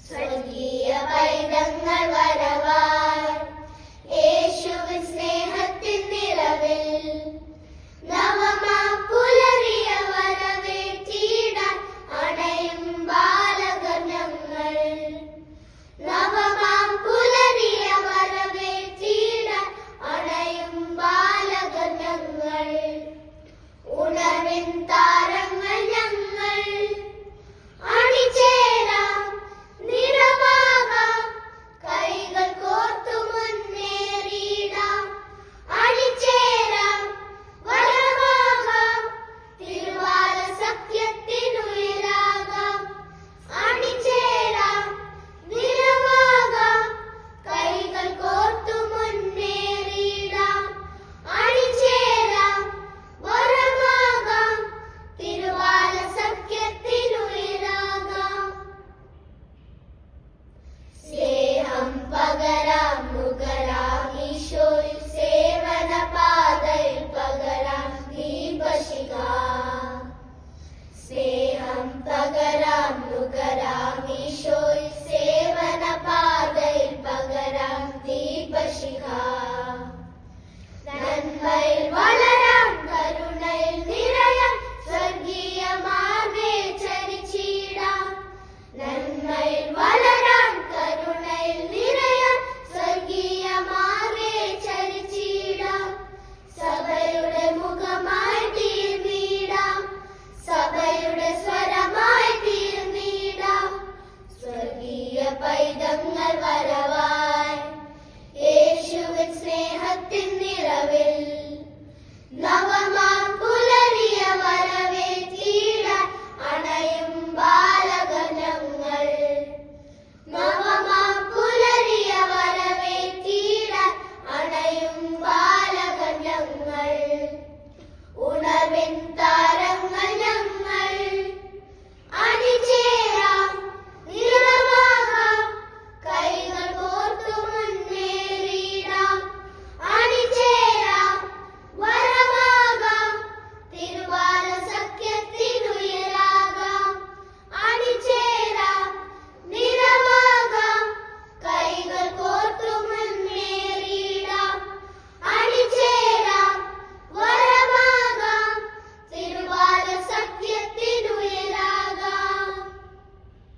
സ്വർഗീയ പൈതങ്ങൾ വരവായി യേശുവിൻ സ്നേഹത്തിൻ നിറവിൽ നവമാം പുലരിയ വരവേറ്റിടാൻ അണയും ബാലകർ ഞങ്ങൾ. നവമാം പുലരിയ വരവേറ്റിടാൻ അണയും ബാലകർ ഞങ്ങൾ. ഉണർവിൻ താരങ്ങൾ ഞങ്ങൾ അണിചേരാം നിറമാകാം കൈകൾ കോർത്തു മുന്നേറിടാം. അണിചേരാം വരമാകാം തിരുവാല സഖ്യത്തിനുയരാകാം. അണിചേരാം നിറമാകാം കൈകൾ കോർത്തു മുന്നേറിടാം. അണിചേരാം വരമാകാം തിരുവാല സഖ്യത്തിനുയരാകാം. സ്നേഹം പകരാം നുകരാം ഈശോയിൽ സേവന പാതയിൽ പകരാം ദീപശിഖ. സ്നേഹം പകരാം നുകരാം ഈശോയിൽ